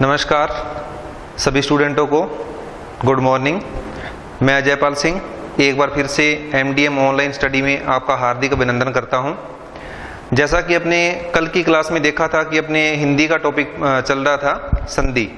नमस्कार सभी स्टूडेंटों को, गुड मॉर्निंग। मैं अजयपाल सिंह एक बार फिर से MDM ऑनलाइन स्टडी में आपका हार्दिक अभिनंदन करता हूं। जैसा कि अपने कल की क्लास में देखा था कि अपने हिंदी का टॉपिक चल रहा था संधि,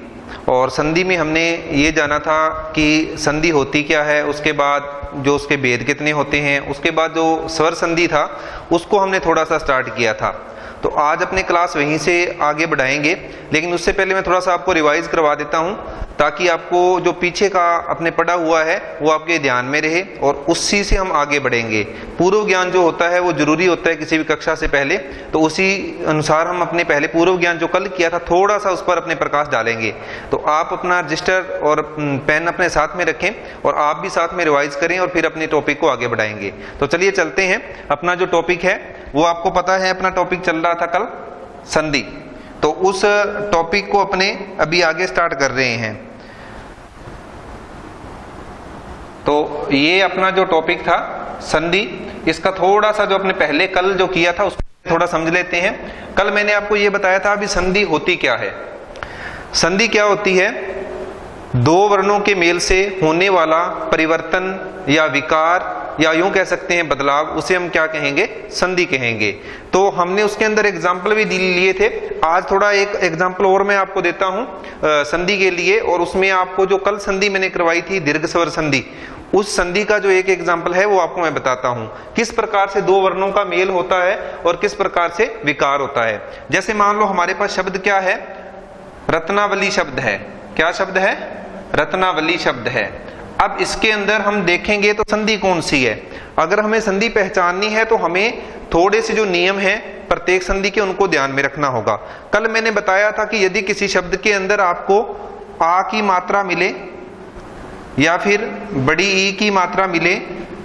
और संधि में हमने ये जाना था कि संधि होती क्या है, उसके बाद जो उसके भेद कितने होते हैं, उसके बाद जो स्वर संधि था उसको हमने थोड़ा सा स्टार्ट किया था। तो आज अपने क्लास वहीं से आगे बढ़ाएंगे, लेकिन उससे पहले मैं थोड़ा सा आपको रिवाइज करवा देता हूं ताकि आपको जो पीछे का अपने पढ़ा हुआ है वो आपके ध्यान में रहे और उसी से हम आगे बढ़ेंगे। पूर्व ज्ञान जो होता है वो जरूरी होता है किसी भी कक्षा से पहले, तो उसी अनुसार हम अपने पहले पूर्व ज्ञान जो कल किया था थोड़ा सा उस पर अपने प्रकाश डालेंगे। तो आप अपना रजिस्टर और पेन अपने साथ में रखें और आप भी साथ में रिवाइज करें और फिर अपने टॉपिक को आगे बढ़ाएंगे। तो चलिए चलते हैं। अपना जो टॉपिक है वो आपको पता है, अपना टॉपिक चल रहा था कल संधि, तो उस टॉपिक को अपने अभी आगे स्टार्ट कर रहे हैं। तो ये अपना जो टॉपिक था संधि, इसका थोड़ा सा जो अपने पहले कल जो किया था उसको थोड़ा समझ लेते हैं। कल मैंने आपको ये बताया था अभी संधि होती क्या है। संधि क्या होती है? दो वर्णों के मेल से होने वाला परिवर्तन या विकार या यूं कह सकते हैं बदलाव, उसे हम क्या कहेंगे? संधि कहेंगे। तो हमने उसके अंदर एग्जाम्पल भी लिए थे। आज थोड़ा एक एग्जाम्पल और मैं आपको देता हूं संधि के लिए, और उसमें आपको जो कल संधि मैंने करवाई थी दीर्घ स्वर संधि, उस संधि का जो एक एग्जाम्पल है वो आपको मैं बताता हूं किस प्रकार से दो वर्णों का मेल होता है और किस प्रकार से विकार होता है। जैसे मान लो हमारे पास शब्द क्या है? रत्नावली शब्द है। क्या शब्द है? रत्नावली शब्द है। अब इसके अंदर हम देखेंगे तो संधि कौन सी है। अगर हमें संधि पहचाननी है तो हमें थोड़े से जो नियम हैं प्रत्येक संधि के उनको ध्यान में रखना होगा। कल मैंने बताया था कि यदि किसी शब्द के अंदर आपको आ की मात्रा मिले या फिर बड़ी ई की मात्रा मिले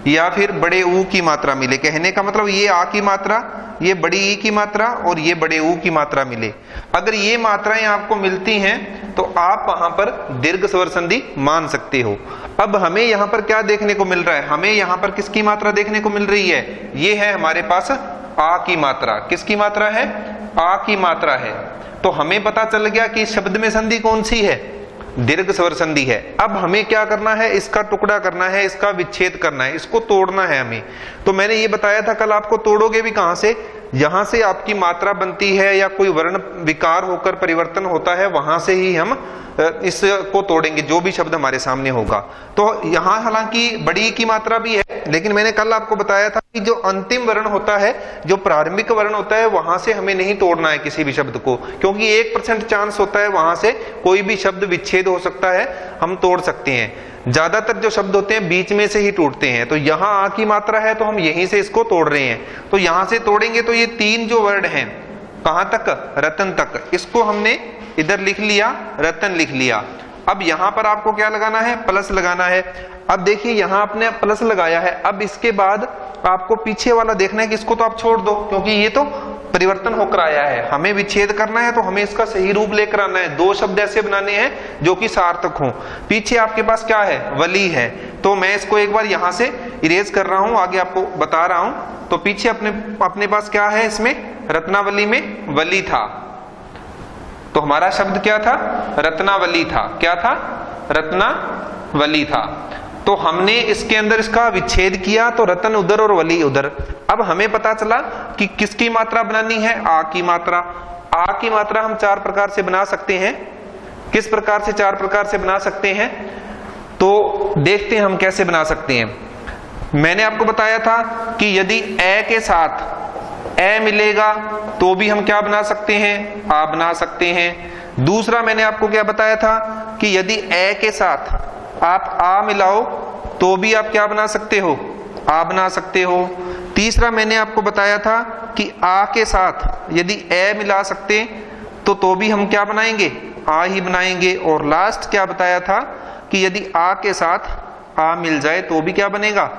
या फिर बड़े ऊ की मात्रा मिले, कहने का मतलब ये आ की मात्रा, ये बड़ी ई की मात्रा और ये बड़े ऊ की मात्रा मिले, अगर ये मात्राएं आपको मिलती हैं तो आप वहां पर दीर्घ स्वर संधि मान सकते हो। अब हमें यहां पर क्या देखने को मिल रहा है? हमें यहां पर किसकी मात्रा देखने को मिल रही है? ये है हमारे पास आ की मात्रा। किसकी मात्रा है? आ की मात्रा है। तो हमें पता चल गया कि इस शब्द में संधि कौन सी है? दीर्घ स्वर संधि है। अब हमें क्या करना है? इसका टुकड़ा करना है, इसका विच्छेद करना है, इसको तोड़ना है हमें। तो मैंने ये बताया था कल, आपको तोड़ोगे भी कहां से? यहां से आपकी मात्रा बनती है या कोई वर्ण विकार होकर परिवर्तन होता है, वहां से ही हम इसको तोड़ेंगे जो भी शब्द हमारे सामने होगा। तो यहां हालांकि बड़ी की मात्रा भी है, लेकिन मैंने कल आपको बताया था कि जो अंतिम वर्ण होता है, जो प्रारंभिक वर्ण होता है, वहां से हमें नहीं तोड़ना है किसी भी शब्द को, क्योंकि 1% चांस होता है वहां से कोई भी शब्द विच्छेद हो सकता है, हम तोड़ सकते हैं। ज्यादातर जो शब्द होते हैं बीच में से ही टूटते हैं। तो यहां आ की मात्रा है तो हम यहीं से इसको तोड़ रहे हैं। तो यहां से तोड़ेंगे तो ये तीन जो वर्ड हैं, कहां तक? रतन तक। इसको हमने इधर लिख लिया, रतन लिख लिया। अब यहां पर आपको क्या लगाना है? प्लस लगाना है। अब देखिए यहां आपने प्लस लगाया है। अब इसके बाद आपको पीछे वाला देखना है कि इसको तो आप छोड़ दो, क्योंकि ये तो परिवर्तन होकर आया है, हमें विच्छेद करना है, तो हमें इसका सही रूप लेकर आना है। दो शब्द ऐसे बनाने हैं जो कि सार्थक हों। पीछे आपके पास क्या है? वली है। तो मैं इसको एक बार यहां से इरेज कर रहा हूं, आगे आपको बता रहा हूं। तो पीछे अपने पास क्या है? इसमें रत्नावली में वली था, तो हमारा शब्द क्या था? रत्नावली था। क्या था? रत्नावली था। तो हमने इसके अंदर इसका विच्छेद किया, तो रतन उधर और वली उधर। अब हमें पता चला कि किसकी मात्रा बनानी है? आ की मात्रा। आ की मात्रा हम चार प्रकार से बना सकते हैं। किस प्रकार से? चार प्रकार से बना सकते हैं। तो देखते हैं हम कैसे बना सकते हैं। मैंने आपको बताया था कि यदि ए के साथ ए मिलेगा तो भी हम क्या बना सकते हैं? आ बना सकते हैं। दूसरा मैंने आपको क्या बताया था कि यदि ए के साथ आप आ मिलाओ तो भी आप क्या बना सकते हो? आ बना सकते हो। तीसरा मैंने आपको बताया था कि आ के साथ यदि ए मिला सकते तो भी हम क्या बनाएंगे? आ ही बनाएंगे। और लास्ट क्या बताया था कि यदि आ के साथ आ मिल जाए तो भी क्या बनेगा?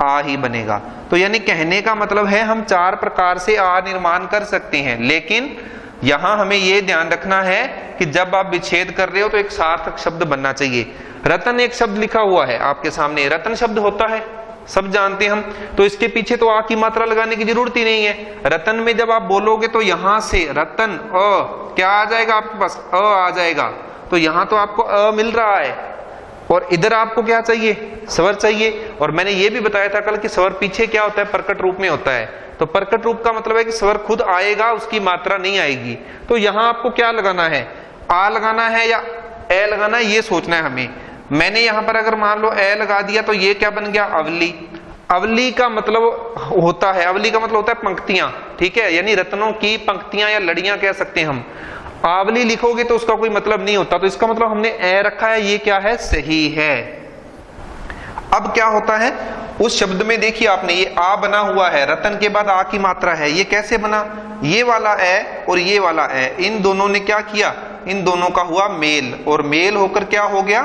आ ही बनेगा। तो यानी कहने का मतलब है हम चार प्रकार से आ निर्माण कर सकते हैं, लेकिन यहां हमें यह ध्यान रखना है कि जब आप विच्छेद कर रहे हो तो एक सार्थक शब्द बनना चाहिए। रतन एक शब्द लिखा हुआ है आपके सामने, रतन शब्द होता है, सब जानते हैं हम, तो इसके पीछे तो आ की मात्रा लगाने की जरूरत ही नहीं है। रतन में जब आप बोलोगे तो यहां से रतन अ क्या आ जाएगा? आपके पास अ आ जाएगा। तो यहां तो आपको अ मिल रहा है और इधर आपको क्या चाहिए, स्वर चाहिए। और मैंने ये भी बताया था कल कि स्वर पीछे क्या होता है, प्रकट रूप में होता है। तो प्रकट रूप का मतलब है कि स्वर खुद आएगा, उसकी मात्रा नहीं आएगी। तो यहां आपको क्या लगाना है, आ लगाना है या ए लगाना है, ये सोचना है हमें। मैंने यहां पर अगर मान लो ए लगा दिया तो ये क्या बन गया, अवली। अवली का मतलब होता है, अवली का मतलब होता है पंक्तियां, ठीक है, यानी रत्नों की पंक्तियां या लड़ियां कह सकते हैं हम। आवली लिखोगे तो उसका कोई मतलब नहीं होता, तो इसका मतलब हमने ए रखा है, ये क्या है, सही है। अब क्या होता है उस शब्द में, देखिए आपने ये आ बना हुआ है, रतन के बाद आ की मात्रा है, ये कैसे बना, ये वाला ए और ये वाला ए, इन दोनों ने क्या किया, इन दोनों का हुआ मेल, और मेल होकर क्या हो गया,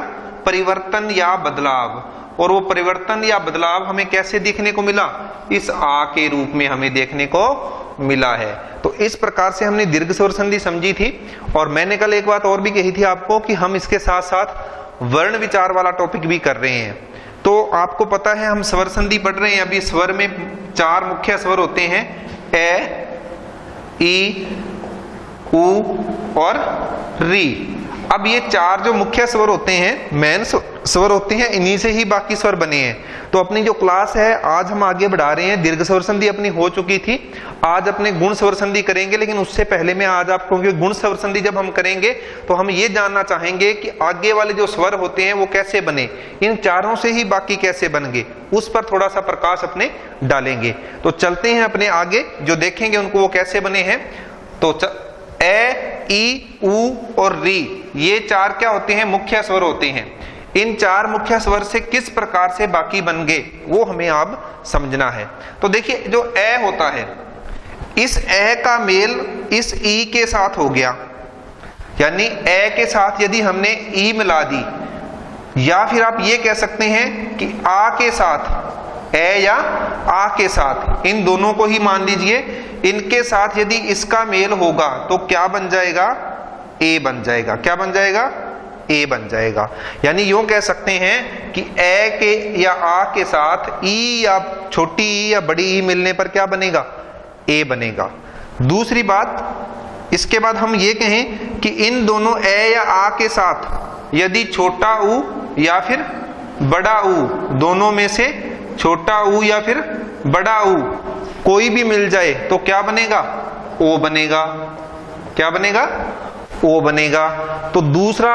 परिवर्तन या बदलाव। और वो परिवर्तन या बदलाव हमें कैसे देखने को मिला, इस आ के रूप में हमें देखने को मिला है। तो इस प्रकार से हमने दीर्घ स्वर संधि समझी थी। और मैंने कल एक बात और भी कही थी आपको कि हम इसके साथ साथ वर्ण विचार वाला टॉपिक भी कर रहे हैं। तो आपको पता है हम स्वर संधि पढ़ रहे हैं। अभी स्वर में 4 मुख्य स्वर होते हैं, ए, ई, उ और री। अब ये 4 जो मुख्य स्वर होते हैं, मेन स्वर होते हैं, इन्हीं से ही बाकी स्वर बने हैं। तो अपनी जो क्लास है आज हम आगे बढ़ा रहे हैं, दीर्घ स्वर संधि अपनी हो चुकी थी, आज अपने गुण स्वर संधि करेंगे। लेकिन उससे पहले मैं आज आपको, क्योंकि गुण स्वर संधि जब हम करेंगे तो हम ये जानना चाहेंगे कि आगे वाले जो स्वर होते हैं वो कैसे बने, इन 4 से ही बाकी कैसे बन गए, उस पर थोड़ा सा प्रकाश अपने डालेंगे। तो चलते हैं अपने आगे, जो देखेंगे उनको वो कैसे बने हैं। तो ए, ई, उ और री, ये 4 क्या होते हैं, मुख्य स्वर होते हैं। इन 4 मुख्य स्वर से किस प्रकार से बाकी बन गए वो हमें अब समझना है। तो देखिए जो ए होता है, इस ए का मेल इस ई के साथ हो गया, यानी ए के साथ यदि हमने ई मिला दी, या फिर आप ये कह सकते हैं कि आ के साथ, ए या आ के साथ, इन दोनों को ही मान लीजिए, इनके साथ यदि इसका मेल होगा तो क्या बन जाएगा, ए बन जाएगा। क्या बन जाएगा, ए बन जाएगा। यानी यूं कह सकते हैं कि ए के या आ के साथ ई या छोटी ई या बड़ी ई मिलने पर क्या बनेगा, ए बनेगा। दूसरी बात, इसके बाद हम ये कहें कि इन दोनों ए या आ के साथ यदि छोटा ऊ या फिर बड़ा ऊ, दोनों में से छोटा ऊ या फिर बड़ा ऊ कोई भी मिल जाए तो क्या बनेगा, ओ बनेगा। क्या बनेगा, ओ बनेगा। तो दूसरा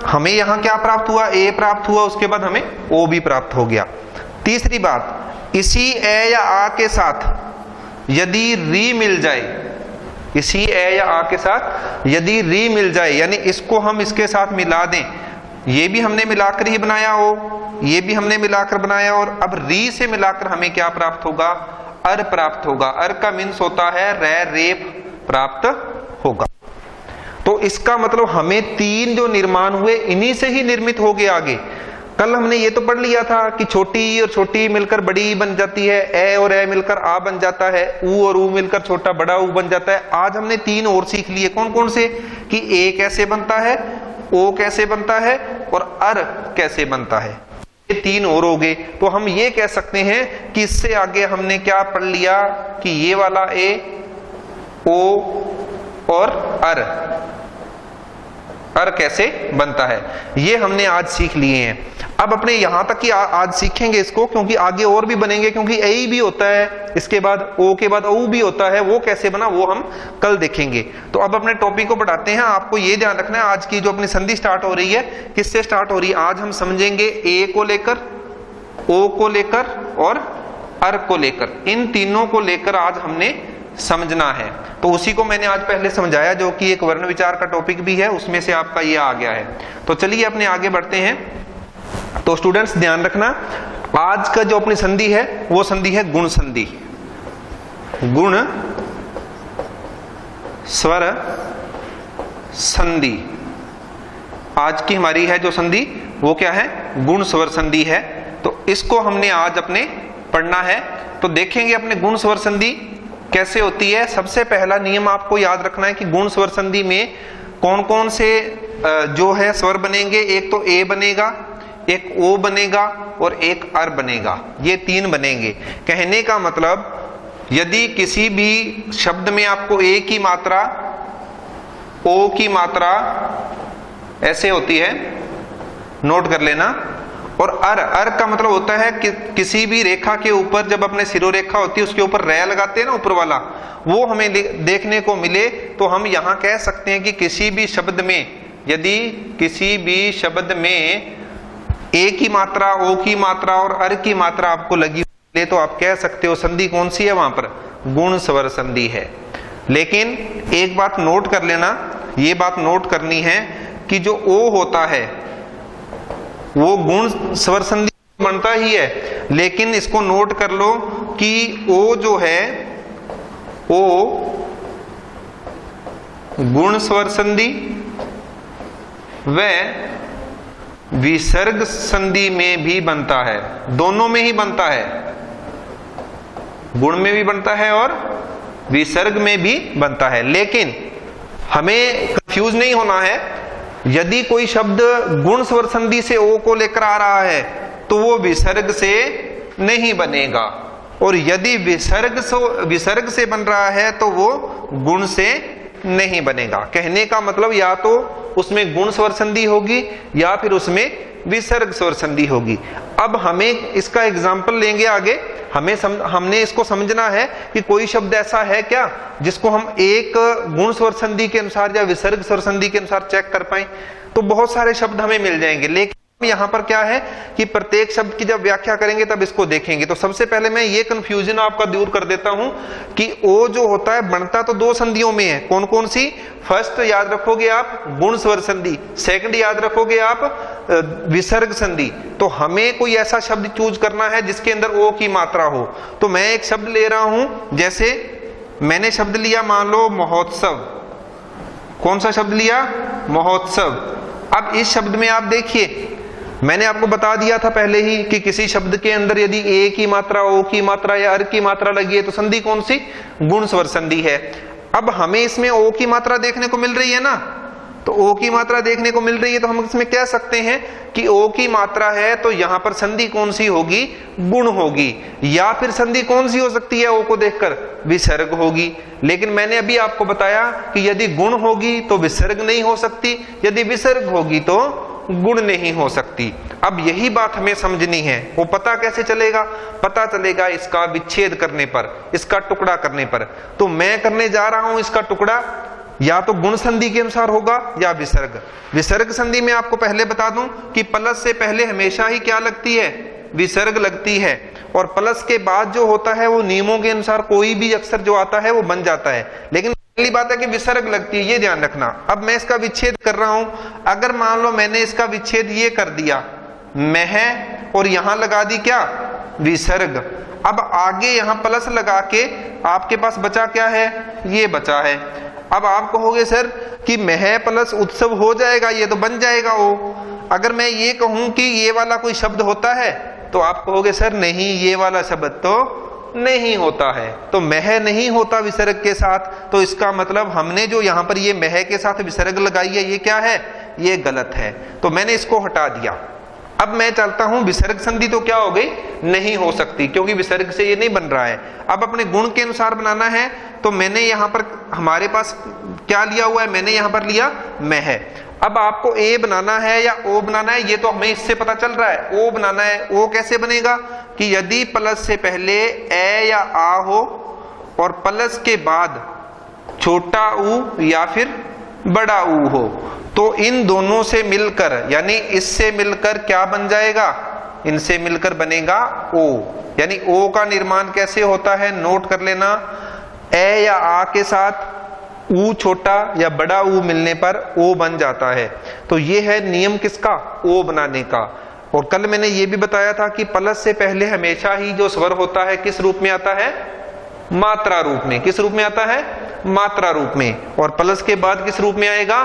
हमें यहां क्या प्राप्त हुआ, ए प्राप्त हुआ, उसके बाद हमें ओ भी प्राप्त हो गया। तीसरी बात, इसी ए या आ के साथ यदि री मिल जाए, इसी ए या आ के साथ यदि री मिल जाए, यानी इसको हम इसके साथ मिला दें, ये भी हमने मिलाकर ही बनाया हो, ये भी हमने मिलाकर बनाया, और अब री से मिलाकर हमें क्या प्राप्त होगा, अर प्राप्त होगा। अर का मीन्स होता है रे, रेप प्राप्त होगा। तो इसका मतलब हमें 3 जो निर्माण हुए इन्हीं से ही निर्मित हो गए आगे। कल हमने ये तो पढ़ लिया था कि छोटी ई और छोटी ई मिलकर बड़ी ई बन जाती है, ए और ए मिलकर आ बन जाता है, ऊ और ऊ मिलकर छोटा बड़ा ऊ बन जाता है। आज हमने 3 और सीख लिए। कौन कौन से, कि ए कैसे बनता है, ओ कैसे बनता है और अर कैसे बनता है। ये 3 और हो गए। तो हम ये कह सकते हैं कि इससे आगे हमने क्या पढ़ लिया कि ये वाला ए, ओ और अर, अर कैसे बनता है, ये हमने आज सीख लिए हैं। अब अपने यहां तक ही आज सीखेंगे इसको, क्योंकि आगे और भी बनेंगे, क्योंकि ए भी होता है, इसके बाद ओ के बाद ओ भी होता है, वो कैसे बना वो हम कल देखेंगे। तो अब अपने टॉपिक को बढ़ाते हैं। आपको ये ध्यान रखना है, आज की जो अपनी संधि स्टार्ट हो रही है किससे स्टार्ट हो रही है, आज हम समझेंगे ए को लेकर, ओ को लेकर और अर को लेकर, इन तीनों को लेकर आज हमने समझना है। तो उसी को मैंने आज पहले समझाया, जो कि एक वर्ण विचार का टॉपिक भी है, उसमें से आपका ये आ गया है। तो चलिए अपने आगे बढ़ते हैं। तो स्टूडेंट्स ध्यान रखना, आज का जो अपनी संधि है वो संधि है गुण संधि। गुण स्वर संधि आज की हमारी है जो संधि, वो क्या है, गुण स्वर संधि है। तो इसको हमने आज अपने पढ़ना है। तो देखेंगे अपने गुण स्वर संधि कैसे होती है। सबसे पहला नियम आपको याद रखना है कि गुण स्वर संधि में कौन कौन से जो है स्वर बनेंगे। एक तो ए बनेगा, एक ओ बनेगा और एक अर बनेगा, ये 3 बनेंगे। कहने का मतलब यदि किसी भी शब्द में आपको ए की मात्रा, ओ की मात्रा ऐसे होती है, नोट कर लेना। और अर का मतलब होता है कि किसी भी रेखा के ऊपर जब अपने सिरोरेखा होती है उसके ऊपर रे लगाते हैं ना ऊपर वाला, वो हमें देखने को मिले तो हम यहां कह सकते हैं कि किसी भी शब्द में, यदि किसी भी शब्द में ए की मात्रा, ओ की मात्रा और अर की मात्रा आपको लगी ले तो आप कह सकते हो संधि कौन सी है, वहां पर गुण स्वर संधि है। लेकिन एक बात नोट कर लेना, ये बात नोट करनी है कि जो ओ होता है वो गुण स्वर संधि बनता ही है, लेकिन इसको नोट कर लो कि ओ जो है ओ गुण स्वर संधि व विसर्ग संधि में भी बनता है, दोनों में ही बनता है, गुण में भी बनता है और विसर्ग में भी बनता है। लेकिन हमें कंफ्यूज नहीं होना है, यदि कोई शब्द गुण स्वर संधि से ओ को लेकर आ रहा है तो वो विसर्ग से नहीं बनेगा, और यदि विसर्ग से बन रहा है तो वो गुण से नहीं बनेगा। कहने का मतलब या तो उसमें गुण स्वर संधि होगी या फिर उसमें विसर्ग स्वर संधि होगी। अब हमें इसका एग्जाम्पल लेंगे आगे, हमने इसको समझना है कि कोई शब्द ऐसा है क्या जिसको हम एक गुण स्वर संधि के अनुसार या विसर्ग स्वर संधि के अनुसार चेक कर पाए। तो बहुत सारे शब्द हमें मिल जाएंगे, लेकिन यहां पर क्या है कि प्रत्येक शब्द की जब व्याख्या करेंगे तब इसको देखेंगे। तो सबसे पहले मैं ये कंफ्यूजन आपका दूर कर देता हूं कि ओ जो होता है बनता तो दो संधियों में है, कौन कौन सी? फर्स्ट याद रखोगे आप गुण स्वर संधि, सेकंड याद रखोगे आप विसर्ग संधि। तो हमें कोई ऐसा शब्द चूज करना है जिसके अंदर ओ की मात्रा हो। तो मैं एक शब्द ले रहा हूं, जैसे मैंने शब्द लिया मान लो महोत्सव। कौन सा शब्द लिया? महोत्सव। अब इस शब्द में आप देखिए, मैंने आपको बता दिया था पहले ही कि किसी शब्द के अंदर यदि ए की मात्रा, ओ की मात्रा या अर की मात्रा लगी है तो संधि कौन सी? गुण स्वर संधि है। अब हमें इसमें ओ की मात्रा देखने को मिल रही है ना, तो ओ की मात्रा देखने को मिल रही है तो हम इसमें कह सकते हैं कि ओ की मात्रा है तो यहां पर संधि कौन सी होगी? गुण होगी। या फिर संधि कौन सी हो सकती है ओ को देखकर? विसर्ग होगी। लेकिन मैंने अभी आपको बताया कि यदि गुण होगी तो विसर्ग नहीं हो सकती, यदि विसर्ग होगी तो गुण नहीं हो सकती। अब यही बात हमें समझनी है। वो पता कैसे चलेगा? पता चलेगा इसका विच्छेद करने पर, इसका टुकड़ा करने पर। तो मैं करने जा रहा हूं इसका टुकड़ा या तो गुण संधि के अनुसार होगा या विसर्ग। विसर्ग संधि में आपको पहले बता दूं कि प्लस से पहले हमेशा ही क्या लगती है? विसर्ग लगती है, और प्लस के बाद जो होता है वो नियमों के अनुसार कोई भी अक्षर जो आता है वो बन जाता है। लेकिन पहली बात है कि विसर्ग लगती है, ये ध्यान रखना। अब मैं इसका विच्छेद कर रहा हूं, अगर मान लो मैंने इसका विच्छेद ये कर दिया मह और यहां लगा दी क्या? विसर्ग। अब आगे यहां प्लस लगा के आपके पास बचा क्या है? ये बचा है। अब आप कहोगे सर कि मह प्लस उत्सव हो जाएगा, ये तो बन जाएगा वो। अगर मैं ये कहूं कि ये वाला कोई शब्द होता है तो आप कहोगे सर नहीं, ये वाला शब्द तो नहीं होता है। तो मह नहीं होता विसर्ग के साथ, तो इसका मतलब हमने जो यहां पर ये मह के साथ विसर्ग लगाई है ये क्या है? ये गलत है। तो मैंने इसको हटा दिया। अब मैं चलता हूं विसर्ग संधि तो क्या हो गई? नहीं हो सकती, क्योंकि विसर्ग से ये नहीं बन रहा है। अब अपने गुण के अनुसार बनाना है तो मैंने यहां पर हमारे पास क्या लिया हुआ है? मैंने यहां पर लिया मह। अब आपको ए बनाना है या ओ बनाना है ये तो हमें इससे पता चल रहा है। ओ बनाना है। ओ कैसे बनेगा? कि यदि प्लस से पहले ए या आ हो और प्लस के बाद छोटा ऊ या फिर बड़ा ऊ हो, तो इन दोनों से मिलकर यानी इससे मिलकर क्या बन जाएगा? इनसे मिलकर बनेगा ओ। यानी ओ का निर्माण कैसे होता है? नोट कर लेना। ए या आ के साथ ऊ छोटा या बड़ा ऊ मिलने पर ओ बन जाता है। तो ये है नियम किसका? ओ बनाने का। और कल मैंने ये भी बताया था कि प्लस से पहले हमेशा ही जो स्वर होता है किस रूप में आता है? मात्रा रूप में। किस रूप में आता है? मात्रा रूप में। और प्लस के बाद किस रूप में आएगा?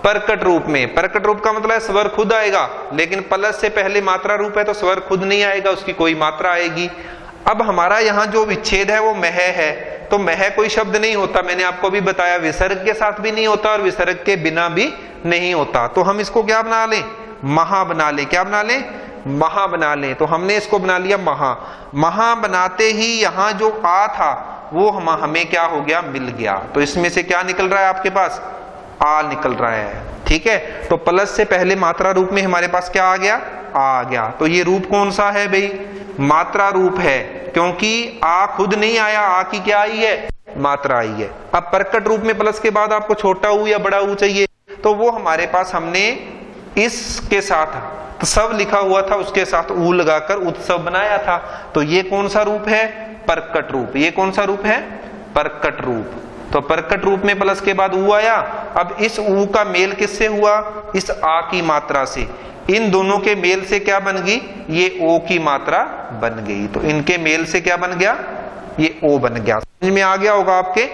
परकट रूप में। परकट रूप का मतलब है स्वर खुद आएगा, लेकिन प्लस से पहले मात्रा रूप है तो स्वर खुद नहीं आएगा, उसकी कोई मात्रा आएगी। अब हमारा यहाँ जो विच्छेद है वो मह है, तो मह कोई शब्द नहीं होता। मैंने आपको भी बताया विसर्ग के साथ भी नहीं होता और विसर्ग के बिना भी नहीं होता। तो हम इसको क्या बना लें? महा बना ले। क्या बना ले? महा बना ले। तो हमने इसको बना लिया महा। महा बनाते ही यहां जो आ था वो हमें क्या हो गया? मिल गया। तो इसमें से क्या निकल रहा है आपके पास? आ निकल रहा है। ठीक। ठीक है। तो प्लस से पहले मात्रा रूप में हमारे पास क्या आ गया, आ गया। तो ये रूप कौन सा है भाई, मात्रा रूप है, क्योंकि आ खुद नहीं आया, आ की क्या आई है, मात्रा आई है। अब प्रकट रूप में प्लस के बाद आपको छोटा ऊ या बड़ा ऊ चाहिए, तो वो हमारे पास हमने इसके साथ तो सब लिखा हुआ था, उसके साथ ऊ लगाकर उत्सव बनाया था। तो ये कौन सा रूप है, प्रकट रूप। ये कौन सा रूप है, प्रकट रूप। तो प्रकट रूप में प्लस के बाद ऊ आया। अब इस ऊ का मेल किससे हुआ, इस आ की मात्रा से। इन दोनों के मेल से क्या बन गई, ये ओ की मात्रा बन गई। तो इनके मेल से क्या बन गया, ये ओ बन गया। समझ में आ गया होगा आपके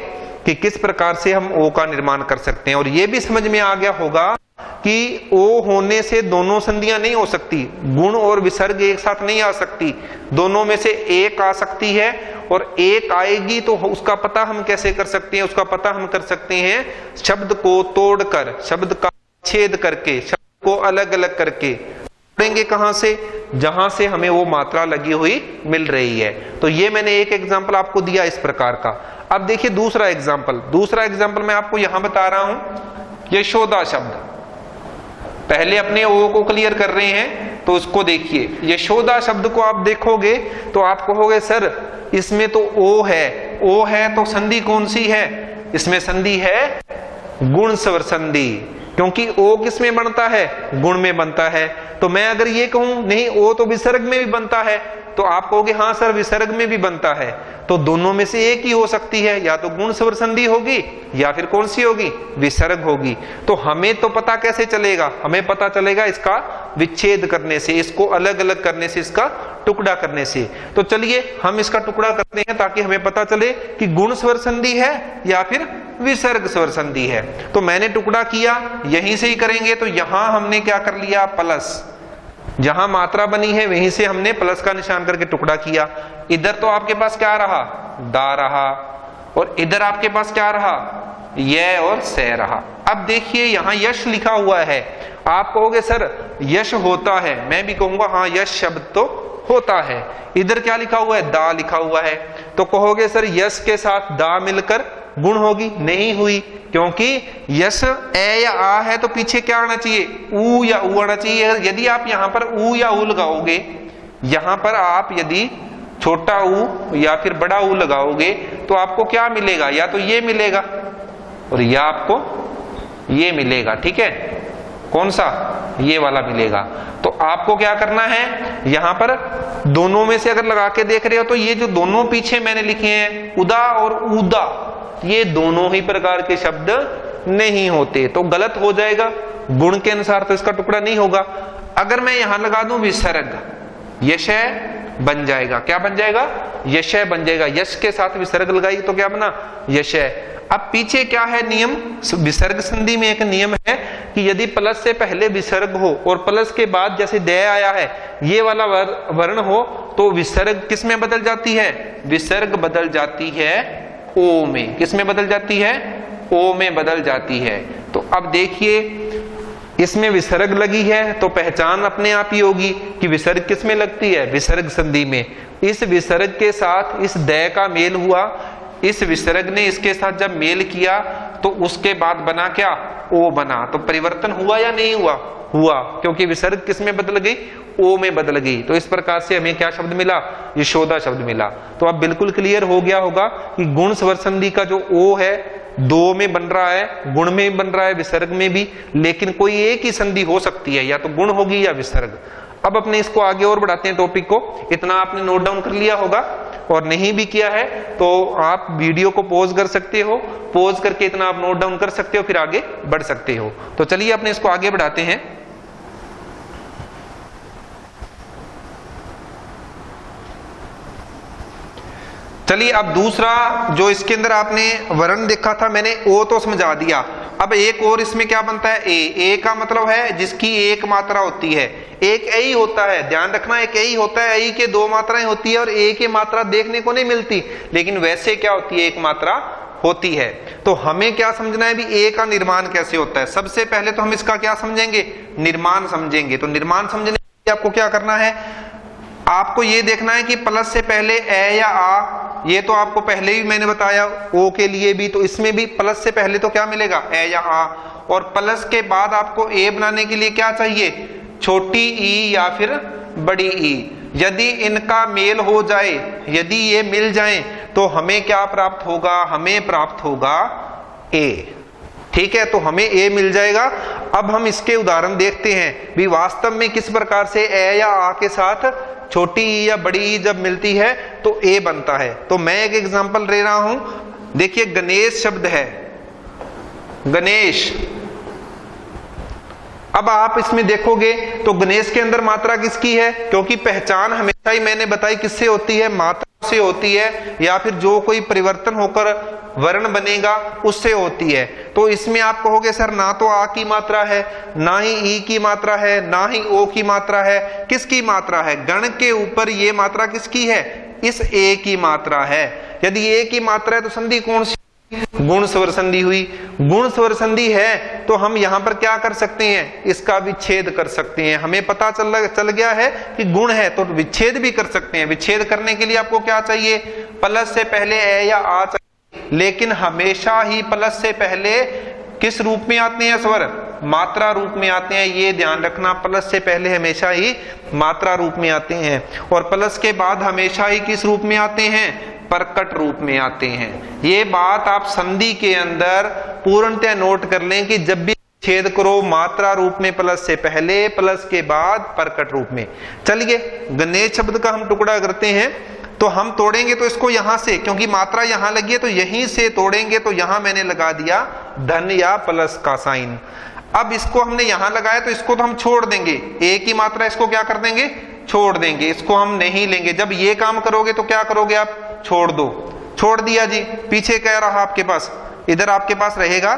कि किस प्रकार से हम ओ का निर्माण कर सकते हैं। और ये भी समझ में आ गया होगा कि ओ होने से दोनों संधियां नहीं हो सकती, गुण और विसर्ग एक साथ नहीं आ सकती, दोनों में से एक आ सकती है। और एक आएगी तो उसका पता हम कैसे कर सकते हैं, उसका पता हम कर सकते हैं शब्द को तोड़कर, शब्द का छेद करके, शब्द को अलग अलग करके। तोड़ेंगे कहां से, जहां से हमें वो मात्रा लगी हुई मिल रही है। तो ये मैंने एक एग्जाम्पल आपको दिया इस प्रकार का। अब देखिए दूसरा एग्जाम्पल, दूसरा एग्जाम्पल मैं आपको यहां बता रहा हूं, यशोदा शब्द। पहले अपने ओ को क्लियर कर रहे हैं, तो उसको देखिए। यशोदा शब्द को आप देखोगे तो आप कहोगे सर इसमें तो ओ है तो संधि कौन सी है, इसमें संधि है गुण स्वर संधि, क्योंकि ओ किस में बनता है, गुण में बनता है। तो मैं अगर ये कहूं नहीं ओ तो विसर्ग में भी बनता है, तो आप कहोगे हाँ सर विसर्ग में भी बनता है। तो दोनों में से एक ही हो सकती है, या तो गुण स्वर संधि होगी या फिर कौन सी होगी, विसर्ग होगी। तो हमें तो पता कैसे चलेगा, हमें पता चलेगा इसका विच्छेद करने से, इसको अलग अलग करने से, इसका टुकड़ा करने से। तो चलिए हम इसका टुकड़ा करते हैं ताकि हमें पता चले कि गुण स्वर संधि है या फिर विसर्ग स्वर संधि है। तो मैंने टुकड़ा किया, यहीं से ही करेंगे। तो यहां हमने क्या कर लिया, प्लस, जहां मात्रा बनी है वहीं से हमने प्लस का निशान करके टुकड़ा किया। इधर तो आपके पास क्या रहा, दा रहा, और इधर आपके पास क्या रहा, ये और से रहा। अब देखिए यहां यश लिखा हुआ है, आप कहोगे सर यश होता है, मैं भी कहूंगा हाँ यश शब्द तो होता है। इधर क्या लिखा हुआ है, दा लिखा हुआ है। तो कहोगे सर यश के साथ दा मिलकर गुण होगी, नहीं हुई, क्योंकि यश ए या आ है तो पीछे क्या आना चाहिए, ऊ या ऊ आना चाहिए। यदि आप यहां पर ऊ या ऊ लगाओगे, यहां पर आप यदि छोटा ऊ या फिर बड़ा ऊ लगाओगे तो आपको क्या मिलेगा, या तो ये मिलेगा और या आपको ये मिलेगा। ठीक है, कौन सा, ये वाला मिलेगा। तो आपको क्या करना है, यहां पर दोनों में से अगर लगा के देख रहे हो तो ये जो दोनों पीछे मैंने लिखे हैं उदा और उदा, ये दोनों ही प्रकार के शब्द नहीं होते, तो गलत हो जाएगा, गुण के अनुसार तो इसका टुकड़ा नहीं होगा। अगर मैं यहां लगा दूं विसर्ग, यशय बन जाएगा, क्या बन जाएगा, यशय बन जाएगा। यश के साथ विसर्ग लगाई तो क्या बना, यशय। अब पीछे क्या है नियम, विसर्ग संधि में एक नियम है कि यदि प्लस से पहले विसर्ग हो और प्लस के बाद जैसे दय आया है ये वाला वर्ण हो, तो विसर्ग किस में बदल जाती है, विसर्ग बदल जाती है ओ में। किस में बदल जाती है, ओ में बदल जाती है। तो अब देखिए इसमें विसर्ग लगी है तो पहचान अपने आप ही होगी कि विसर्ग किस में लगती है, विसर्ग संधि में। इस विसर्ग के साथ इस दय का मेल हुआ, इस विसर्ग ने इसके साथ जब मेल किया तो उसके बाद बना क्या, ओ बना। तो परिवर्तन हुआ या नहीं हुआ, हुआ, क्योंकि विसर्ग किस में बदल गई, ओ में बदल गई। तो इस प्रकार से हमें क्या शब्द मिला, यशोदा शब्द मिला। तो अब बिल्कुल क्लियर हो गया होगा कि गुण स्वर संधि का जो ओ है दो में बन रहा है, गुण में बन रहा है, विसर्ग में भी, लेकिन कोई एक ही संधि हो सकती है, या तो गुण होगी या विसर्ग। अब अपने इसको आगे और बढ़ाते हैं टॉपिक को। इतना आपने नोट डाउन कर लिया होगा, और नहीं भी किया है तो आप वीडियो को पॉज कर सकते हो, पॉज करके इतना आप नोट डाउन कर सकते हो, फिर आगे बढ़ सकते हो। तो चलिए अपने इसको आगे बढ़ाते हैं। चलिए अब दूसरा जो इसके अंदर आपने वर्ण देखा था, मैंने ओ तो समझा दिया। अब एक और इसमें क्या बनता है, ए का मतलब है जिसकी एक मात्रा होती है, एक ए ही होता है, ध्यान रखना, एक ए ही होता है। ए के दो मात्राएं होती है और ए की मात्रा देखने को नहीं मिलती, लेकिन वैसे क्या होती है, एक मात्रा होती है। तो हमें क्या समझना है भी, ए का निर्माण कैसे होता है। सबसे पहले तो हम इसका क्या समझेंगे, निर्माण समझेंगे। तो निर्माण समझने के लिए आपको क्या करना है, आपको ये देखना है कि प्लस से पहले ए या आ, ये तो आपको पहले ही मैंने बताया ओ के लिए भी, तो इसमें भी प्लस से पहले तो क्या मिलेगा, ए या आ। और प्लस के बाद आपको ए बनाने के लिए क्या चाहिए, छोटी ई या फिर बड़ी ई। यदि इनका मेल हो जाए, यदि ये मिल जाए तो हमें क्या प्राप्त होगा, हमें प्राप्त होगा ए। ठीक है, तो हमें ए मिल जाएगा। अब हम इसके उदाहरण देखते हैं भी वास्तव में किस प्रकार से ए या आ के साथ छोटी ई या बड़ी ई जब मिलती है तो ए बनता है। तो मैं एक एग्जांपल ले रहा हूं, देखिए गणेश शब्द है, गणेश। अब आप इसमें देखोगे तो गणेश के अंदर मात्रा किसकी है, क्योंकि पहचान हमेशा ही मैंने बताई किससे होती है, मात्रा से होती है, या फिर जो कोई परिवर्तन होकर वर्ण बनेगा उससे होती है। तो इसमें आप कहोगे सर ना तो आ की मात्रा है, ना ही ई की मात्रा है, ना ही ओ की मात्रा है, किसकी मात्रा है, गण के ऊपर ये मात्रा किसकी है, इस ए की मात्रा है। यदि ए की मात्रा है तो संधि कौन सी, गुण स्वर संधि हुई। गुण स्वर संधि है तो हम यहां पर क्या कर सकते हैं, इसका विच्छेद कर सकते हैं। हमें पता चल गया है कि गुण है तो विच्छेद भी कर सकते हैं। विच्छेद करने के लिए आपको क्या चाहिए, प्लस से पहले ए या आ चाहिए, लेकिन हमेशा ही प्लस से पहले किस रूप में आते हैं स्वर, मात्रा रूप में आते हैं। ये ध्यान रखना, प्लस से पहले हमेशा ही मात्रा रूप में आते हैं, और प्लस के बाद हमेशा ही किस रूप में आते हैं, प्रकट रूप में आते हैं। ये बात आप संधि के अंदर पूर्णतः नोट कर लें कि जब भी छेद करो मात्रा रूप में प्लस से पहले, प्लस के बाद प्रकट रूप में। चलिए गणेश शब्द का हम टुकड़ा करते हैं, तो हम तोड़ेंगे तो इसको यहां से, क्योंकि मात्रा यहां लगी है तो यहीं से तोड़ेंगे, तो यहां मैंने लगा दिया धन या प्लस का साइन। अब इसको हमने यहां लगाया तो इसको तो हम छोड़ देंगे, ए की मात्रा इसको क्या कर देंगे, छोड़ देंगे, इसको हम नहीं लेंगे। जब ये काम करोगे तो क्या करोगे आप, छोड़ दो, छोड़ दिया जी। पीछे क्या रहा आपके पास, इधर आपके पास रहेगा,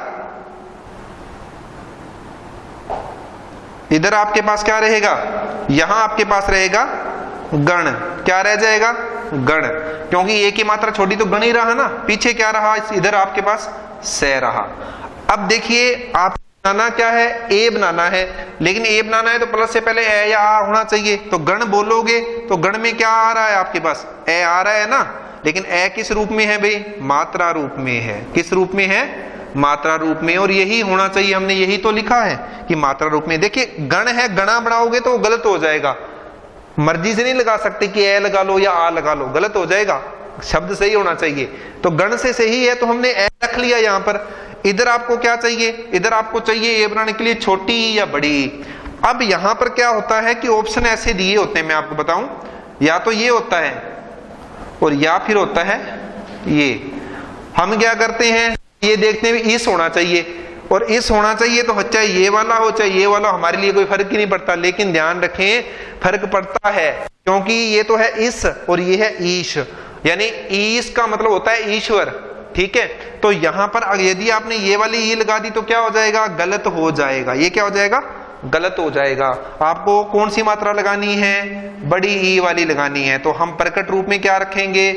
इधर आपके पास क्या रहेगा, यहां आपके पास रहेगा गण। क्या रह जाएगा, गण, क्योंकि ए की मात्रा छोटी तो गण ही रहा ना। पीछे क्या रहा, इधर आपके पास से रहा। अब देखिए आप बनाना क्या है, ए बनाना है, लेकिन ए बनाना है तो प्लस से पहले ए या आ होना चाहिए। तो गण बोलोगे तो गण में क्या आ रहा है आपके पास, ए आ रहा है ना, लेकिन ए किस रूप में है भाई, मात्रा रूप में है। किस रूप में है, मात्रा रूप में, और यही होना चाहिए। हमने यही तो लिखा है कि मात्रा रूप में। देखिए गण है, गणा बनाओगे तो गलत हो जाएगा, मर्जी से नहीं लगा सकते कि ए लगा लो या आ लगा लो, गलत हो जाएगा, शब्द सही होना चाहिए। तो गण से सही है तो हमने ए रख लिया यहां पर। इधर आपको क्या चाहिए, इधर आपको चाहिए ए बनाने के लिए छोटी या बड़ी। अब यहां पर क्या होता है कि ऑप्शन ऐसे दिए होते हैं, मैं आपको बताऊं, या तो ये होता है और या फिर होता है ये। हम क्या करते हैं, ये देखते हैं इस होना चाहिए और इस होना चाहिए, तो चाहे ये वाला हो चाहे ये वाला, हमारे लिए कोई फर्क ही नहीं पड़ता। लेकिन ध्यान रखें फर्क पड़ता है, क्योंकि ये तो है इस और ये है ईश, यानी ईश का मतलब होता है ईश्वर। ठीक है, तो यहां पर यदि आपने ये वाली ई लगा दी तो क्या हो जाएगा, गलत हो जाएगा। ये क्या हो जाएगा, गलत हो जाएगा। आपको कौन सी मात्रा लगानी है, बड़ी ई वाली लगानी है। तो हम प्रकट रूप में क्या रखेंगे,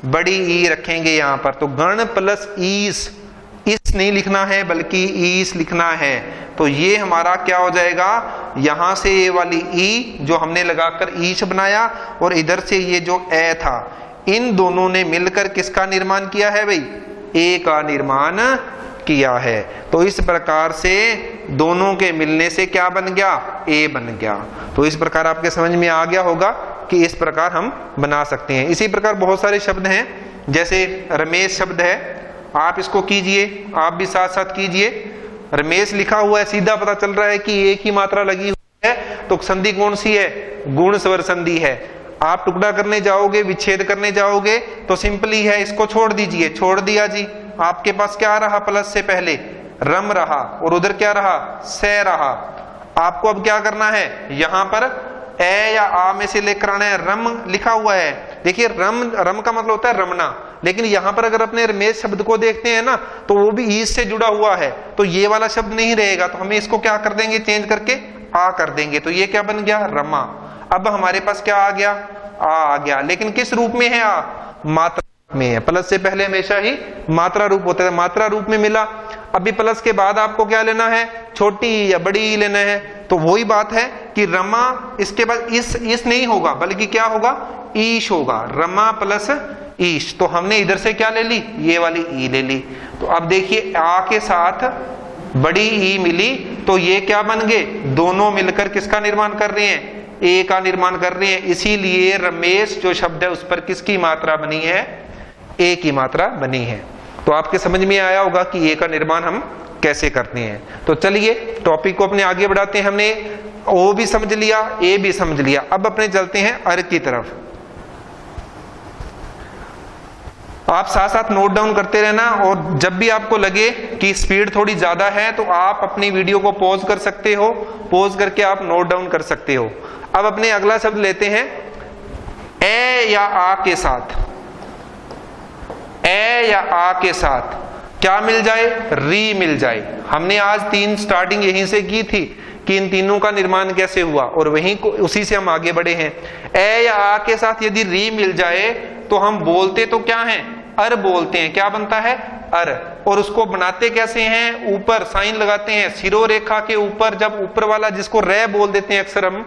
बड़ी ई रखेंगे यहां पर। तो गण प्लस ईस, इस नहीं लिखना है बल्कि ईस लिखना है। तो ये हमारा क्या हो जाएगा, यहां से ये वाली ई जो हमने लगाकर ईश बनाया, और इधर से ये जो ए था, इन दोनों ने मिलकर किसका निर्माण किया है भाई, ए का निर्माण किया है। तो इस प्रकार से दोनों के मिलने से क्या बन गया, ए बन गया। तो इस प्रकार आपके समझ में आ गया होगा कि इस प्रकार हम बना सकते हैं। इसी प्रकार बहुत सारे शब्द हैं, जैसे रमेश शब्द है, आप इसको कीजिए, आप भी साथ साथ कीजिए। रमेश लिखा हुआ है, सीधा पता चल रहा है कि ए की मात्रा लगी हुई है, तो संधि कौन सी है, गुण स्वर संधि है। आप टुकड़ा करने जाओगे, विच्छेद करने जाओगे तो सिंपली है, इसको छोड़ दीजिए, छोड़ दिया जी। आपके पास क्या रहा, प्लस से पहले रम रहा और उधर क्या रहा, से रहा। आपको अब क्या करना है, यहां पर ए या आ में से लेकर आना है। रम लिखा हुआ है, देखिए रम, रम का मतलब होता है रमना, लेकिन यहां पर अगर अपने रमेश शब्द को देखते हैं ना तो वो भी ईश से जुड़ा हुआ है, तो ये वाला शब्द नहीं रहेगा। तो हमें इसको क्या कर देंगे, चेंज करके आ कर देंगे। तो ये क्या बन गया, रमा। अब हमारे पास क्या आ गया, आ गया, लेकिन किस रूप में है, आ मात्रा में है। प्लस से पहले हमेशा ही मात्रा रूप होता है, मात्रा रूप में मिला। अभी प्लस के बाद आपको क्या लेना है, छोटी या बड़ी लेना है। तो वही बात है कि रमा, इसके बाद इस नहीं होगा बल्कि क्या होगा, ईश होगा, रमा प्लस ईश। तो हमने इधर से क्या ले ली, ये वाली ई ले ली। तो अब देखिए आ के साथ बड़ी ई मिली, तो ये क्या बन गए, दोनों मिलकर किसका निर्माण कर रहे हैं, ए का निर्माण कर रहे हैं। इसीलिए रमेश जो शब्द है उस पर किसकी मात्रा बनी है, ए की मात्रा बनी है। तो आपके समझ में आया होगा कि ए का निर्माण हम कैसे करते हैं। तो चलिए टॉपिक को अपने आगे बढ़ाते हैं। हमने ओ भी समझ लिया, ए भी समझ लिया, अब अपने चलते हैं अर की तरफ। आप साथ साथ नोट डाउन करते रहना, और जब भी आपको लगे कि स्पीड थोड़ी ज्यादा है तो आप अपनी वीडियो को पॉज कर सकते हो, पॉज करके आप नोट डाउन कर सकते हो। अब अपने अगला शब्द लेते हैं ए या आ के साथ। ए या आ के साथ क्या मिल जाए, री मिल जाए। हमने आज 3 स्टार्टिंग यहीं से की थी कि इन तीनों का निर्माण कैसे हुआ, और वहीं को उसी से हम आगे बढ़े हैं। ए या आ के साथ यदि री मिल जाए तो हम बोलते तो क्या हैं, अर बोलते हैं। क्या बनता है, अर। और उसको बनाते कैसे हैं, ऊपर साइन लगाते हैं, सिरो रेखा के ऊपर जब ऊपर वाला, जिसको रे बोल देते हैं अक्सर हम,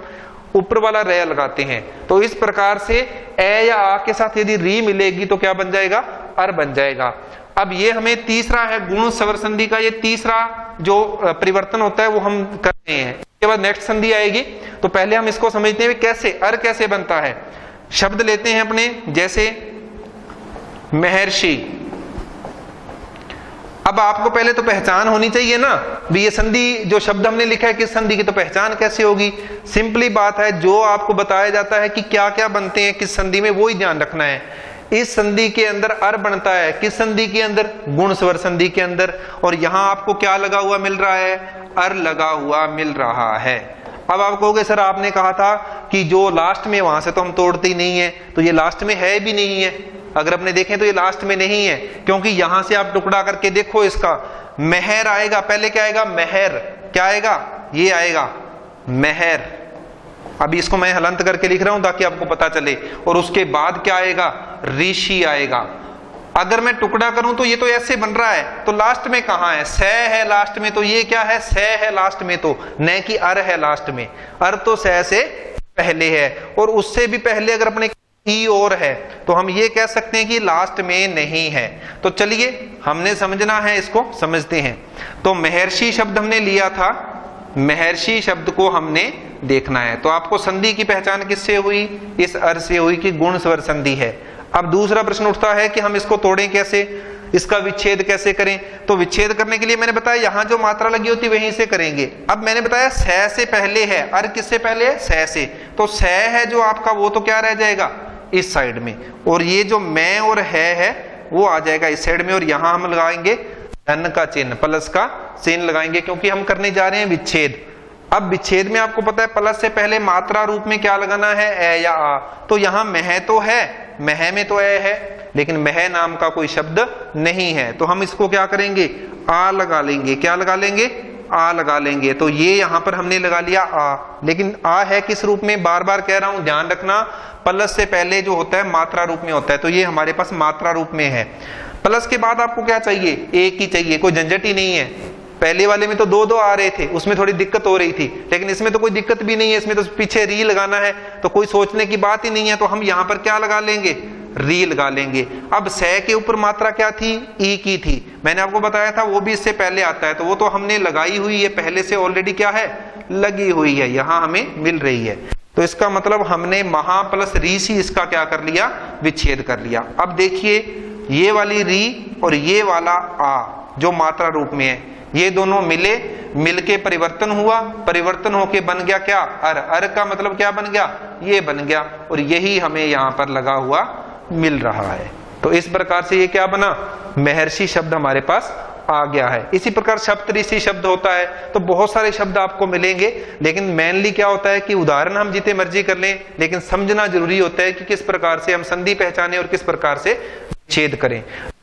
ऊपर वाला रे लगाते हैं। तो इस प्रकार से ए या आ के साथ यदि री मिलेगी तो क्या बन जाएगा, अर बन जाएगा। अब ये हमें तीसरा है गुण स्वर संधि का, ये तीसरा जो परिवर्तन होता है वो हम कर रहे हैं। इसके बाद नेक्स्ट संधि आएगी, तो पहले हम इसको समझते हैं कैसे अर कैसे बनता है। शब्द लेते हैं अपने, जैसे महर्षि। अब आपको पहले तो पहचान होनी चाहिए ना भी, ये संधि जो शब्द हमने लिखा है किस संधि की, तो पहचान कैसे होगी। सिंपली बात है, जो आपको बताया जाता है कि क्या क्या बनते हैं किस संधि में, वो ही ध्यान रखना है। इस संधि के अंदर अर बनता है, किस संधि के अंदर, गुण स्वर संधि के अंदर। और यहां आपको क्या लगा हुआ मिल रहा है, अर लगा हुआ मिल रहा है। अब आप कहोगे सर आपने कहा था कि जो लास्ट में वहां से तो हम तोड़ते ही नहीं है, तो ये लास्ट में है भी नहीं है। अगर अपने देखें तो ये लास्ट में नहीं है, क्योंकि यहां से आप टुकड़ा करके देखो इसका, मेहर आएगा, पहले क्या आएगा, महर, क्या आएगा, ये आएगा महर। अभी इसको मैं हलंत करके लिख रहा हूं ताकि आपको पता चले। और उसके बाद क्या आएगा, ऋषि आएगा। अगर मैं टुकड़ा करूं तो ये तो ऐसे बन रहा है, तो लास्ट में कहां है, स है लास्ट में, तो ये क्या है, स है लास्ट में, तो न कि अर है लास्ट में। अर तो स से पहले है, और उससे भी पहले अगर अपने ई और है तो हम ये कह सकते हैं कि लास्ट में नहीं है। तो चलिए हमने समझना है, इसको समझते हैं। तो महर्षि शब्द हमने लिया था, महर्षि शब्द को हमने देखना है। तो आपको संधि की पहचान किससे हुई, इस अर से हुई कि गुण स्वर संधि है। अब दूसरा प्रश्न उठता है कि हम इसको तोड़ें कैसे, इसका विच्छेद कैसे करें। तो विच्छेद करने के लिए मैंने बताया यहां जो मात्रा लगी होती है वहीं से करेंगे। अब मैंने बताया स से पहले है, अर किससे पहले है, स से, तो स है जो आपका वो तो क्या रह जाएगा इस साइड में, और ये जो मैं और है वो आ जाएगा इस साइड में। और यहां हम लगाएंगे धन का चिन्ह, प्लस का चिन्ह लगाएंगे, क्योंकि हम करने जा रहे हैं विच्छेद। अब विच्छेद में आपको पता है प्लस से पहले मात्रा रूप में क्या लगाना है, ए या आ। तो यहां मह तो है, मह में तो ए है, लेकिन मह नाम का कोई शब्द नहीं है। तो हम इसको क्या करेंगे, आ लगा लेंगे। क्या लगा लेंगे, आ लगा लेंगे। तो ये यहां पर हमने लगा लिया आ, लेकिन आ है किस रूप में, बार बार कह रहा हूं ध्यान रखना, प्लस से पहले जो होता है मात्रा रूप में होता है। तो ये हमारे पास मात्रा रूप में है। प्लस के बाद आपको क्या चाहिए, एक ही चाहिए, कोई झंझट ही नहीं है। पहले वाले में तो दो दो आ रहे थे, उसमें थोड़ी दिक्कत हो रही थी, लेकिन इसमें तो कोई दिक्कत भी नहीं है, इसमें तो पीछे री लगाना है, तो कोई सोचने की बात ही नहीं है। तो हम यहां पर क्या लगा लेंगे, री लगा लेंगे। अब स के ऊपर मात्रा क्या थी, ई की थी। मैंने आपको बताया था वो भी इससे पहले आता है, तो वो तो हमने लगाई हुई है पहले से, ऑलरेडी क्या है, लगी हुई है, यहां हमें मिल रही है। तो इसका मतलब हमने महा प्लस री सी इसका क्या कर लिया, विच्छेद कर लिया। अब देखिए ये वाली री और ये वाला आ जो मात्रा रूप में है, ये दोनों मिले, मिलके परिवर्तन हुआ, परिवर्तन होके बन गया क्या, अर। अर का मतलब क्या बन गया, ये बन गया, और यही हमें यहां पर लगा हुआ मिल रहा है। तो इस प्रकार से ये क्या बना, महर्षि शब्द हमारे पास आ गया है। इसी प्रकार सप्तऋषि शब्द होता है, तो बहुत सारे शब्द आपको मिलेंगे, लेकिन मेनली क्या होता है कि उदाहरण हम जितने मर्जी कर लें, लेकिन समझना जरूरी होता है कि किस प्रकार से हम संधि पहचाने और किस प्रकार से छेद करें।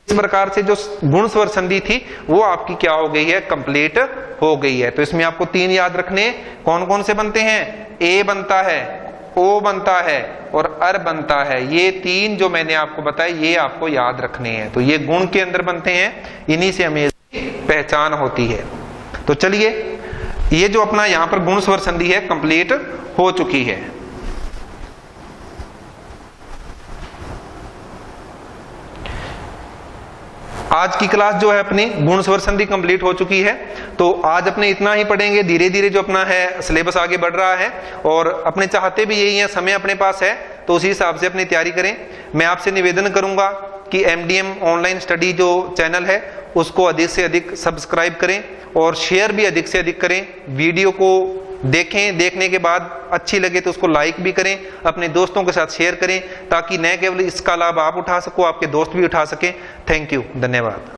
इस प्रकार से जो गुण स्वर संधि थी वो आपकी क्या हो गई है, कंप्लीट हो गई है। तो इसमें आपको 3 याद रखने, कौन कौन से बनते हैं, ए बनता है, ओ बनता है और अर बनता है। ये 3 जो मैंने आपको बताया ये आपको याद रखने हैं। तो ये गुण के अंदर बनते हैं, इन्हीं से हमें पहचान होती है। तो चलिए ये जो अपना यहां पर गुण स्वर संधि है कंप्लीट हो चुकी है। आज की क्लास जो है अपनी गुण स्वर संधि कंप्लीट हो चुकी है। तो आज अपने इतना ही पढ़ेंगे, धीरे धीरे जो अपना है सिलेबस आगे बढ़ रहा है और अपने चाहते भी यही है, समय अपने पास है तो उसी हिसाब से अपनी तैयारी करें। मैं आपसे निवेदन करूंगा कि MDM ऑनलाइन स्टडी जो चैनल है उसको अधिक से अधिक सब्सक्राइब करें और शेयर भी अधिक से अधिक करें। वीडियो को देखें, देखने के बाद अच्छी लगे तो उसको लाइक भी करें, अपने दोस्तों के साथ शेयर करें ताकि न केवल इसका लाभ आप उठा सको, आपके दोस्त भी उठा सकें। थैंक यू, धन्यवाद।